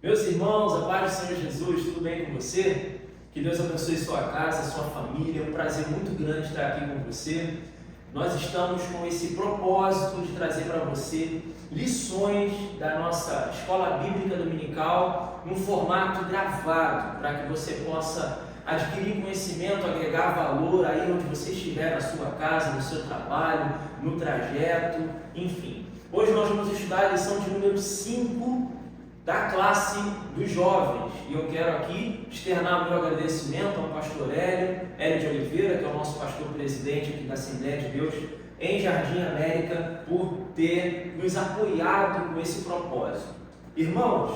Meus irmãos, a paz do Senhor Jesus, tudo bem com você? Que Deus abençoe sua casa, sua família. É um prazer muito grande estar aqui com você. Nós estamos com esse propósito de trazer para você lições da nossa escola bíblica dominical num formato gravado, para que você possa adquirir conhecimento, agregar valor aí onde você estiver, na sua casa, no seu trabalho, no trajeto, enfim. Hoje nós vamos estudar a lição de número 5 da classe dos jovens, e eu quero aqui externar o meu agradecimento ao pastor Hélio de Oliveira, que é o nosso pastor presidente aqui da Assembleia de Deus em Jardim América, por ter nos apoiado com esse propósito. Irmãos,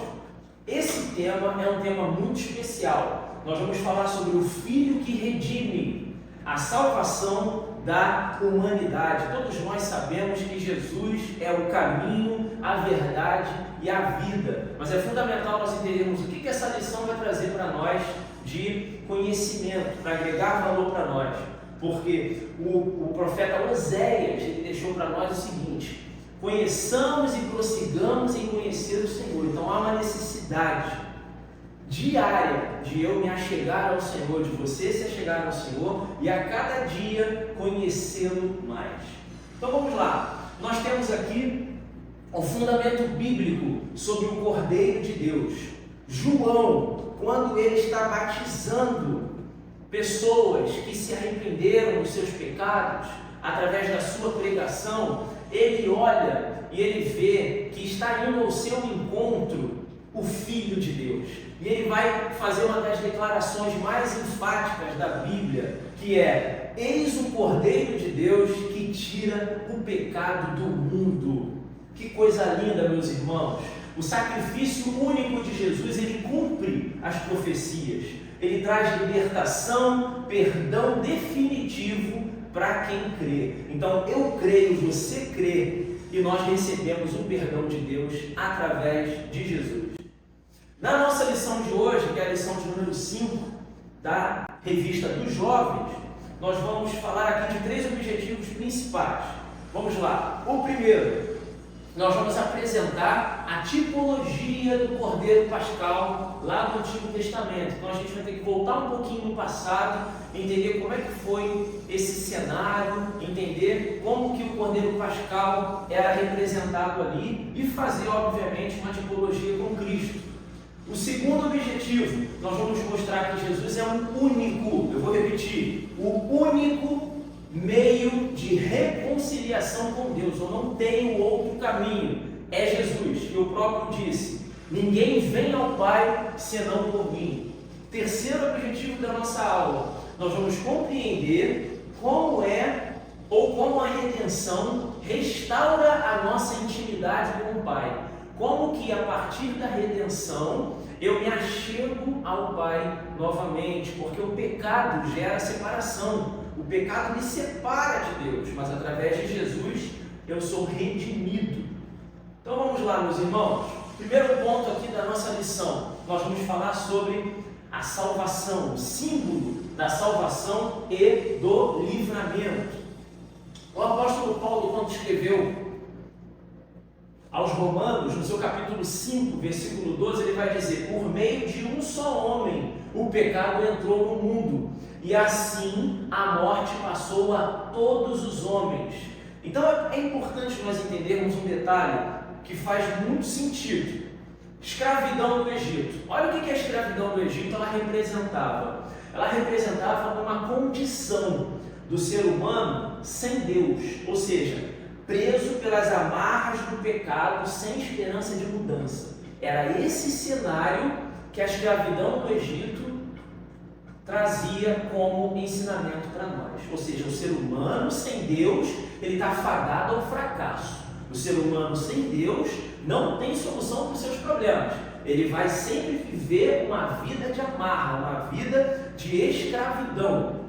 esse tema é um tema muito especial. Nós vamos falar sobre o Filho que redime, a salvação da humanidade. Todos nós sabemos que Jesus é o caminho, a verdade e a vida, mas é fundamental nós entendermos o que essa lição vai trazer para nós de conhecimento, para agregar valor para nós, porque o profeta Oséias ele deixou para nós o seguinte: conheçamos e prossigamos em conhecer o Senhor. Então há uma necessidade diária de eu me achegar ao Senhor, de você se achegar ao Senhor e a cada dia conhecê-lo mais. Então vamos lá, nós temos aqui o fundamento bíblico sobre o Cordeiro de Deus. João, quando ele está batizando pessoas que se arrependeram dos seus pecados, através da sua pregação, ele olha e ele vê que está indo ao seu encontro o Filho de Deus. E ele vai fazer uma das declarações mais enfáticas da Bíblia, que é: eis o Cordeiro de Deus que tira o pecado do mundo. Que coisa linda, meus irmãos! O sacrifício único de Jesus, ele cumpre as profecias. Ele traz libertação, perdão definitivo para quem crê. Então, eu creio, você crê, e nós recebemos o perdão de Deus através de Jesus. Na nossa lição de hoje, que é a lição de número 5 da revista dos jovens, nós vamos falar aqui de 3 objetivos principais. Vamos lá. O primeiro, nós vamos apresentar a tipologia do Cordeiro Pascal lá no Antigo Testamento. Então a gente vai ter que voltar um pouquinho no passado, entender como é que foi esse cenário, entender como que o Cordeiro Pascal era representado ali e fazer, obviamente, uma tipologia com Cristo. O segundo objetivo, nós vamos mostrar que Jesus é um único, eu vou repetir, o único meio de reconciliação com Deus. Eu não tenho outro caminho, é Jesus. E o próprio disse: ninguém vem ao Pai senão por mim. Terceiro objetivo da nossa aula, nós vamos compreender como é ou como a redenção restaura a nossa intimidade com o Pai. Como que a partir da redenção eu me achego ao Pai novamente, porque o pecado gera separação. O pecado me separa de Deus, mas através de Jesus eu sou redimido. Então vamos lá, meus irmãos. Primeiro ponto aqui da nossa lição, nós vamos falar sobre a salvação, o símbolo da salvação e do livramento. O apóstolo Paulo, quando escreveu aos Romanos, no seu capítulo 5, versículo 12, ele vai dizer: por meio de um só homem o pecado entrou no mundo, e assim a morte passou a todos os homens. Então é importante nós entendermos um detalhe que faz muito sentido. Escravidão no Egito. Olha o que a escravidão no Egito ela representava. Ela representava uma condição do ser humano sem Deus, ou seja, preso pelas amarras do pecado, sem esperança de mudança. Era esse cenário que a escravidão no Egito trazia como ensinamento para nós. Ou seja, o ser humano sem Deus, ele está fadado ao fracasso. O ser humano sem Deus não tem solução para os seus problemas. Ele vai sempre viver uma vida de amarra, uma vida de escravidão.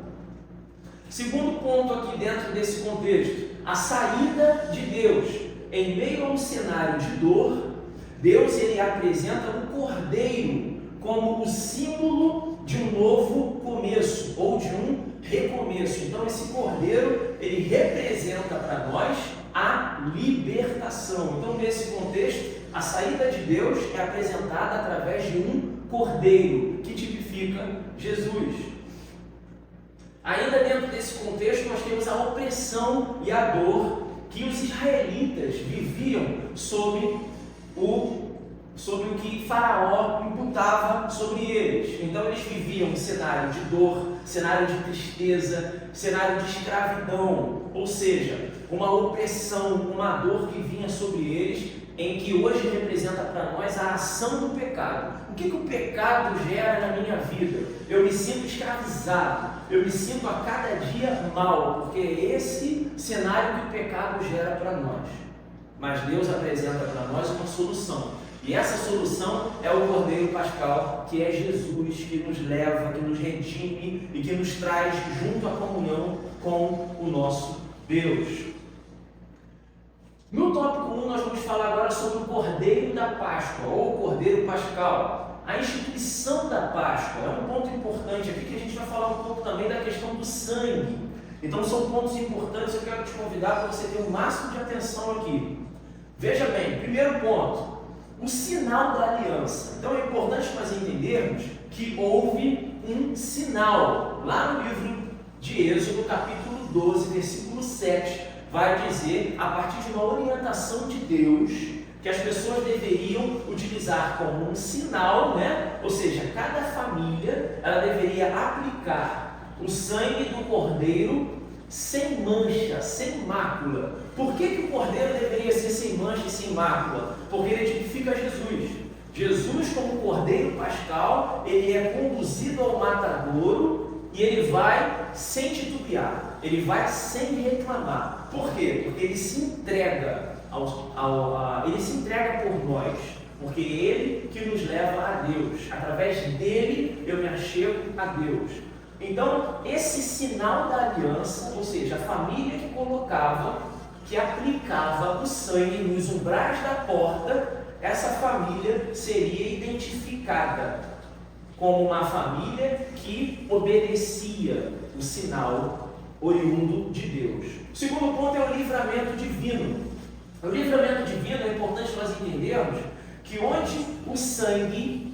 Segundo ponto aqui dentro desse contexto, a saída de Deus em meio a um cenário de dor. Deus ele apresenta o Cordeiro como o símbolo de um novo começo ou de um recomeço. Então esse Cordeiro ele representa para nós a libertação. Então nesse contexto a saída de Deus é apresentada através de um cordeiro, que tipifica Jesus. Ainda dentro desse contexto, nós temos a opressão e a dor que os israelitas viviam sob o que Faraó imputava sobre eles. Então eles viviam um cenário de dor, cenário de tristeza, cenário de escravidão, ou seja, uma opressão, uma dor que vinha sobre eles, em que hoje representa para nós a ação do pecado. O que o pecado gera na minha vida? Eu me sinto escravizado, eu me sinto a cada dia mal, porque é esse cenário que o pecado gera para nós. Mas Deus apresenta para nós uma solução. E essa solução é o Cordeiro Pascal, que é Jesus, que nos leva, que nos redime e que nos traz junto à comunhão com o nosso Deus. No tópico 1, nós vamos falar agora sobre o Cordeiro da Páscoa, ou Cordeiro Pascal. A instituição da Páscoa é um ponto importante aqui, que a gente vai falar um pouco também da questão do sangue. Então são pontos importantes, eu quero te convidar para você ter o máximo de atenção aqui. Veja bem, primeiro ponto, o sinal da aliança. Então é importante nós entendermos que houve um sinal. Lá no livro de Êxodo, capítulo 12, versículo 7, vai dizer, a partir de uma orientação de Deus, que as pessoas deveriam utilizar como um sinal, né? Ou seja, cada família ela deveria aplicar o sangue do cordeiro sem mancha, sem mácula. Por que o cordeiro deveria ser sem mancha e sem mácula? Porque ele tipifica Jesus. Jesus, como cordeiro pascal, ele é conduzido ao matadouro e ele vai sem titubear, ele vai sem reclamar. Por quê? Porque ele se entrega ele se entrega por nós, porque é ele que nos leva a Deus. Através dele eu me achego a Deus. Então, esse sinal da aliança, ou seja, a família que aplicava o sangue nos umbrais da porta, essa família seria identificada como uma família que obedecia o sinal oriundo de Deus. O segundo ponto é o livramento divino. O livramento divino é importante nós entendermos que onde o sangue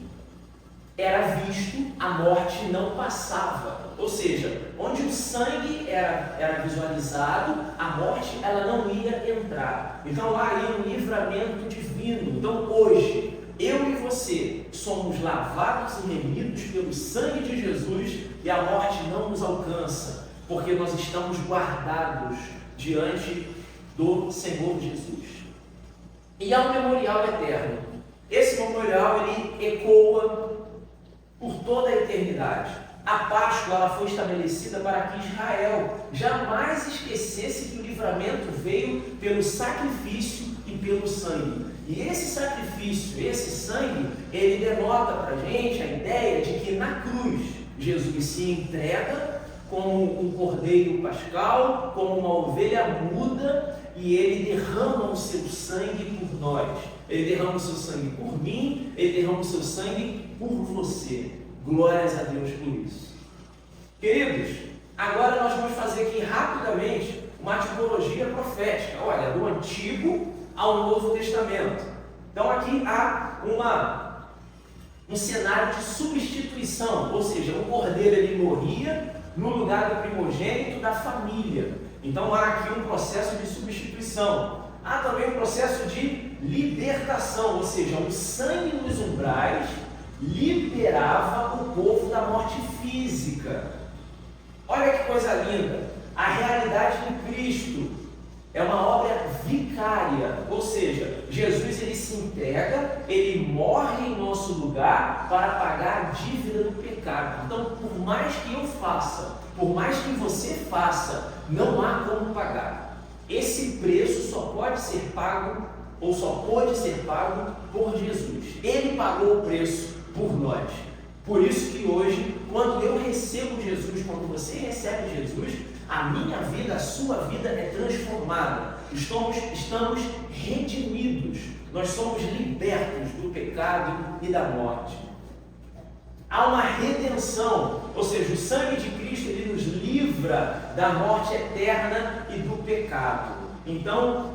era visto, a morte não passava. Ou seja, onde o sangue era visualizado, a morte ela não ia entrar. Então lá ia um livramento divino. Então hoje, eu e você somos lavados e remidos pelo sangue de Jesus e a morte não nos alcança, porque nós estamos guardados diante do Senhor Jesus. E há um memorial eterno. Esse memorial ele ecoa por toda a eternidade. A Páscoa ela foi estabelecida para que Israel jamais esquecesse que o livramento veio pelo sacrifício e pelo sangue. E esse sacrifício, esse sangue, ele denota para a gente a ideia de que na cruz Jesus se entrega como um cordeiro pascal, como uma ovelha muda, e ele derrama o seu sangue por nós. Ele derrama o seu sangue por mim, ele derrama o seu sangue por você. Glórias a Deus por isso. Queridos, agora nós vamos fazer aqui rapidamente uma tipologia profética. Olha, do Antigo ao Novo Testamento. Então aqui há um cenário de substituição, ou seja, o cordeiro ele morria no lugar do primogênito da família. Então há aqui um processo de substituição. Há também um processo de libertação, ou seja, o sangue nos umbrais liberava o povo da morte física. Olha que coisa linda! A realidade de Cristo é uma obra vicária, ou seja, Jesus ele se entrega, ele morre em nosso lugar para pagar a dívida do pecado. Então, por mais que eu faça, por mais que você faça, não há como pagar. Esse preço só pode ser pago, ou só pode ser pago por Jesus. Ele pagou o preço por nós. Por isso que hoje, quando eu recebo Jesus, quando você recebe Jesus, a minha vida, a sua vida é transformada. Estamos redimidos. Nós somos libertos do pecado e da morte. Há uma redenção, ou seja, o sangue de Cristo ele nos livra da morte eterna e do pecado. Então,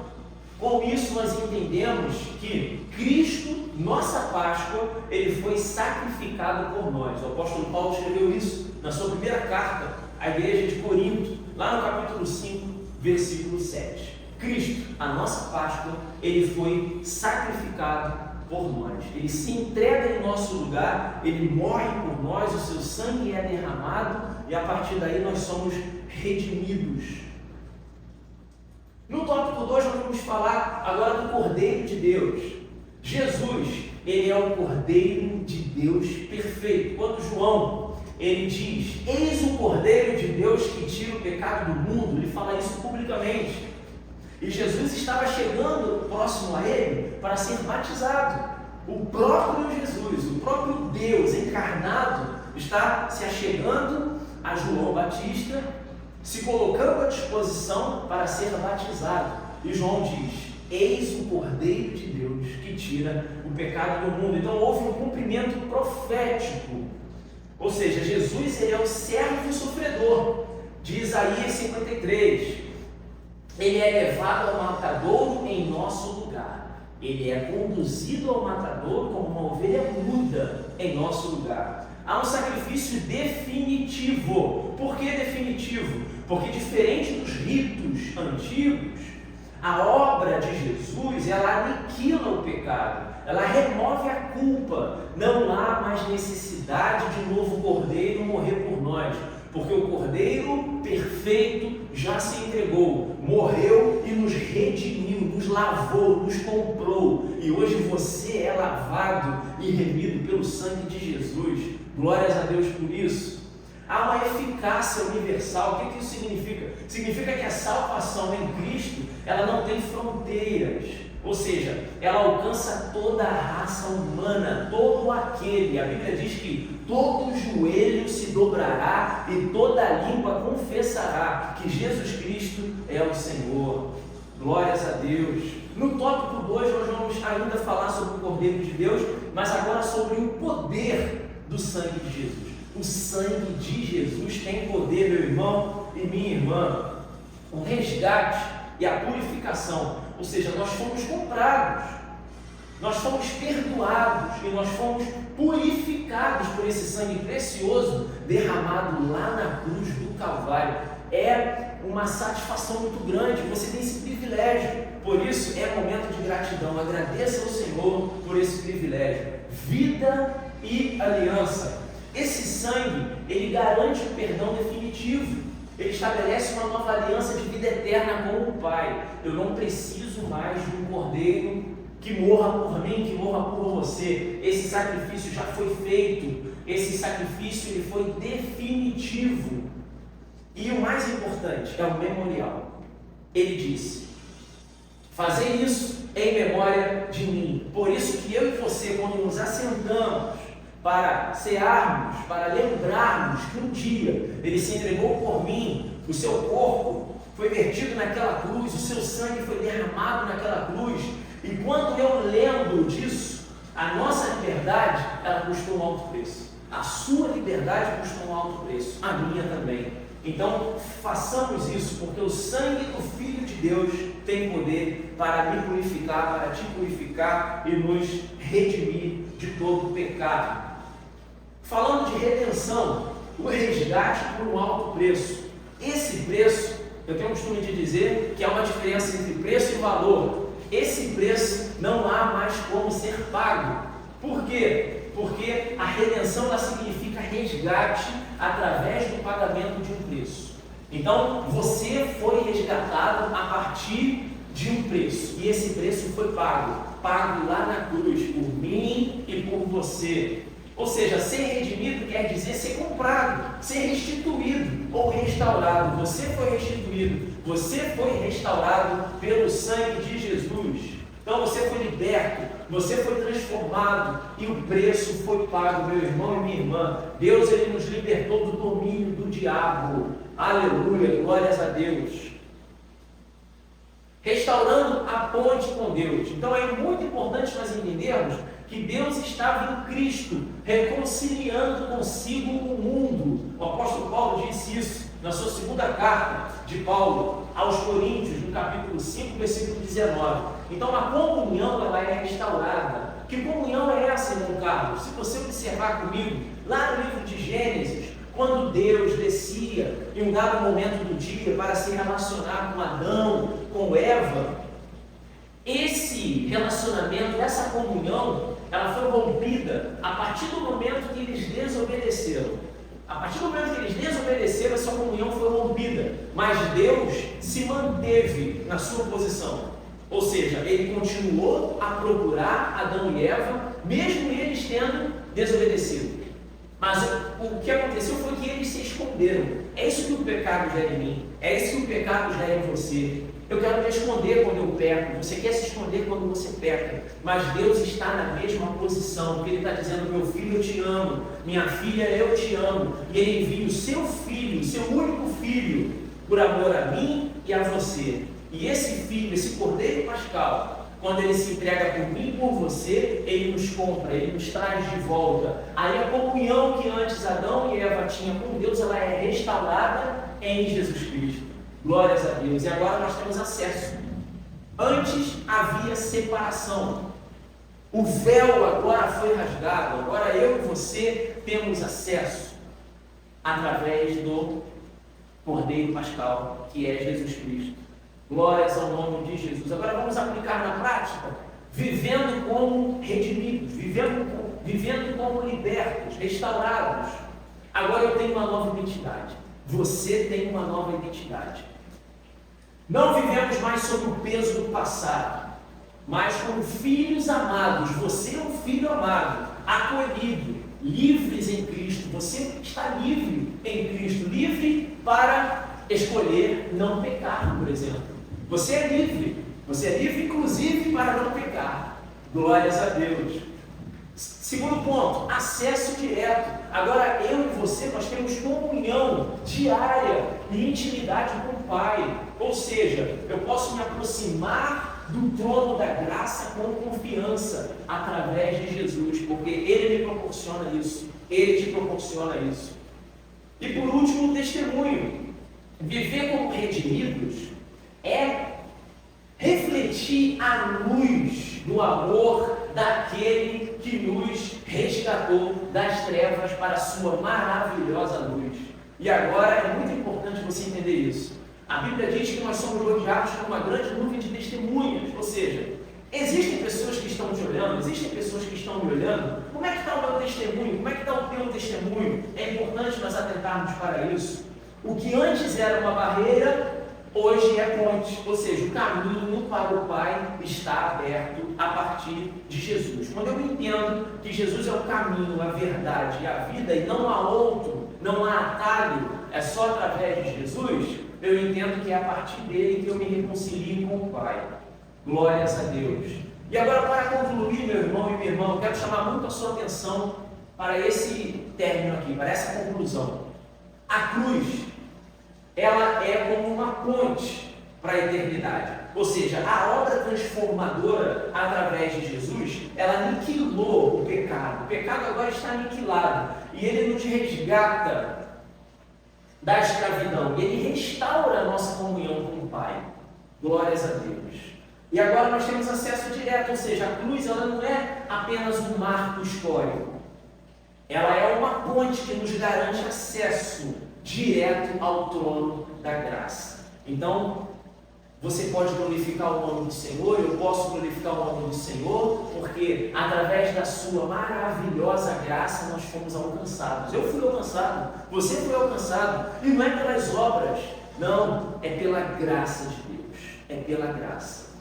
Com isso nós entendemos que Cristo, nossa Páscoa, ele foi sacrificado por nós. O apóstolo Paulo escreveu isso na sua primeira carta à igreja de Corinto, lá no capítulo 5, versículo 7. Cristo, a nossa Páscoa, ele foi sacrificado por nós. Ele se entrega em nosso lugar, ele morre por nós, o seu sangue é derramado e a partir daí nós somos redimidos. No tópico 2 nós vamos falar agora do Cordeiro de Deus. Jesus, ele é o Cordeiro de Deus perfeito. Quando João, ele diz, eis o Cordeiro de Deus que tira o pecado do mundo, ele fala isso publicamente. E Jesus estava chegando próximo a ele para ser batizado. O próprio Jesus, o próprio Deus encarnado, está se achegando a João Batista, se colocando à disposição para ser batizado. E João diz, eis o Cordeiro de Deus que tira o pecado do mundo. Então houve um cumprimento profético. Ou seja, Jesus ele é o servo sofredor de Isaías 53. Ele é levado ao matadouro em nosso lugar. Ele é conduzido ao matadouro como uma ovelha muda em nosso lugar. Há um sacrifício definitivo. Por que definitivo? Porque diferente dos ritos antigos, a obra de Jesus, ela aniquila o pecado, ela remove a culpa. Não há mais necessidade de um novo cordeiro morrer por nós, porque o Cordeiro perfeito já se entregou, morreu e nos redimiu, nos lavou, nos comprou, e hoje você é lavado e remido pelo sangue de Jesus. Glórias a Deus por isso. Há uma eficácia universal. O que isso significa? Significa que a salvação em Cristo, ela não tem fronteiras, ou seja, ela alcança toda a raça humana, todo aquele. A Bíblia diz que todo joelho se dobrará e toda língua confessará que Jesus Cristo é o Senhor. Glórias a Deus. No tópico 2 nós vamos ainda falar sobre o Cordeiro de Deus, mas agora sobre o poder do sangue de Jesus. O sangue de Jesus tem poder, meu irmão e minha irmã. O resgate e a purificação, ou seja, nós fomos comprados, nós fomos perdoados e nós fomos purificados por esse sangue precioso derramado lá na cruz do Calvário. É uma satisfação muito grande, você tem esse privilégio, por isso é momento de gratidão. Agradeça ao Senhor por esse privilégio. Vida e aliança. Esse sangue, ele garante o perdão definitivo. Ele estabelece uma nova aliança de vida eterna com o Pai. Eu não preciso mais de um cordeiro que morra por mim, que morra por você. Esse sacrifício já foi feito. Esse sacrifício ele foi definitivo. E o mais importante é o memorial. Ele disse, fazei isso em memória de mim. Por isso que eu e você, quando nos assentamos para cearmos, para lembrarmos que um dia ele se entregou por mim, o seu corpo foi vertido naquela cruz, o seu sangue foi derramado naquela cruz, e quando eu lembro disso, a nossa liberdade, ela custou um alto preço. A sua liberdade custou um alto preço, a minha também. Então façamos isso, porque o sangue do Filho de Deus tem poder para me purificar, para te purificar e nos redimir de todo o pecado. Falando de redenção, o resgate por um alto preço. Esse preço, eu tenho o costume de dizer que há uma diferença entre preço e valor. Esse preço não há mais como ser pago. Por quê? Porque a redenção ela significa resgate através do pagamento de um preço. Então, você foi resgatado a partir de um preço. E esse preço foi pago lá na cruz, por mim e por você. Ou seja, ser redimido quer dizer ser comprado, ser restituído ou restaurado. Você foi restituído, você foi restaurado pelo sangue de Jesus. Então você foi liberto, você foi transformado e o preço foi pago, meu irmão e minha irmã. Deus ele nos libertou do domínio do diabo. Aleluia, glórias a Deus. Restaurando a ponte com Deus. Então é muito importante nós entendermos que Deus estava em Cristo, reconciliando consigo o mundo. O apóstolo Paulo disse isso na sua segunda carta de Paulo aos Coríntios, no capítulo 5, versículo 19. Então a comunhão ela é restaurada. Que comunhão é essa, irmão Carlos? Se você observar comigo, lá no livro de Gênesis, quando Deus descia em um dado momento do dia para se relacionar com Adão, com Eva, esse relacionamento, essa comunhão, ela foi rompida a partir do momento que eles desobedeceram. A partir do momento que eles desobedeceram, essa comunhão foi rompida. Mas Deus se manteve na sua posição. Ou seja, Ele continuou a procurar Adão e Eva, mesmo eles tendo desobedecido. Mas o que aconteceu foi que eles se esconderam. É isso que o pecado gera em mim. É isso que o pecado gera em você. Eu quero me esconder quando eu peco. Você quer se esconder quando você peca. Mas Deus está na mesma posição. Porque Ele está dizendo: meu filho, eu te amo. Minha filha, eu te amo. E Ele envia o seu filho, o seu único filho, por amor a mim e a você. E esse filho, esse cordeiro pascal, quando ele se entrega por mim e por você, ele nos compra, ele nos traz de volta. Aí a comunhão que antes Adão e Eva tinham com Deus, ela é restaurada em Jesus Cristo. Glórias a Deus. E agora nós temos acesso. Antes havia separação. O véu agora foi rasgado. Agora eu e você temos acesso através do cordeiro pascal, que é Jesus Cristo. Glórias ao nome de Jesus. Agora vamos aplicar na prática, vivendo como redimidos, vivendo como libertos, restaurados. Agora eu tenho uma nova identidade. Você tem uma nova identidade. Não vivemos mais sob o peso do passado, mas como filhos amados. Você é um filho amado, acolhido, livres em Cristo. Você está livre em Cristo, livre para escolher não pecar, por exemplo. Você é livre inclusive para não pecar. Glórias a Deus. Segundo ponto, acesso direto. Agora eu e você, nós temos comunhão diária e intimidade com o Pai. Ou seja, eu posso me aproximar do trono da graça com confiança através de Jesus, porque Ele me proporciona isso. Ele te proporciona isso. E por último, o testemunho. Viver como redimidos é refletir a luz do amor daquele que nos resgatou das trevas para a sua maravilhosa luz. E agora é muito importante você entender isso. A Bíblia diz que nós somos rodeados por uma grande nuvem de testemunhas, ou seja, existem pessoas que estão te olhando, existem pessoas que estão me olhando. Como é que está o meu testemunho? Como é que está o teu testemunho? É importante nós atentarmos para isso. O que antes era uma barreira, hoje é ponte, ou seja, o caminho para o Pai está aberto a partir de Jesus. Quando eu entendo que Jesus é o caminho, a verdade e a vida, e não há outro, não há atalho, é só através de Jesus, eu entendo que é a partir dele que eu me reconcilio com o Pai. Glórias a Deus. E agora, para concluir, meu irmão e minha irmã, eu quero chamar muito a sua atenção para esse término aqui, para essa conclusão. A cruz, ela é como uma ponte para a eternidade. Ou seja, a obra transformadora através de Jesus, ela aniquilou o pecado. O pecado agora está aniquilado. E ele nos resgata da escravidão. E ele restaura a nossa comunhão com o Pai. Glórias a Deus. E agora nós temos acesso direto. Ou seja, a cruz ela não é apenas um marco histórico. Ela é uma ponte que nos garante acesso direto ao trono da graça. Então, você pode glorificar o nome do Senhor, eu posso glorificar o nome do Senhor, porque através da sua maravilhosa graça nós fomos alcançados. Eu fui alcançado, você foi alcançado, e não é pelas obras, não, é pela graça de Deus, é pela graça.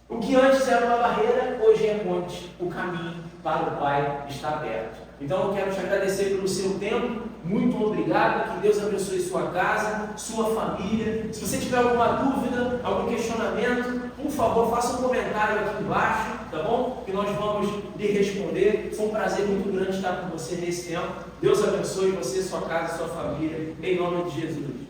O que antes era uma barreira, hoje é ponte, o caminho para o Pai está aberto. Então eu quero te agradecer pelo seu tempo, muito obrigado, que Deus abençoe sua casa, sua família. Se você tiver alguma dúvida, algum questionamento, por favor, faça um comentário aqui embaixo, tá bom? Que nós vamos lhe responder. Foi um prazer muito grande estar com você nesse tempo. Deus abençoe você, sua casa, sua família, em nome de Jesus.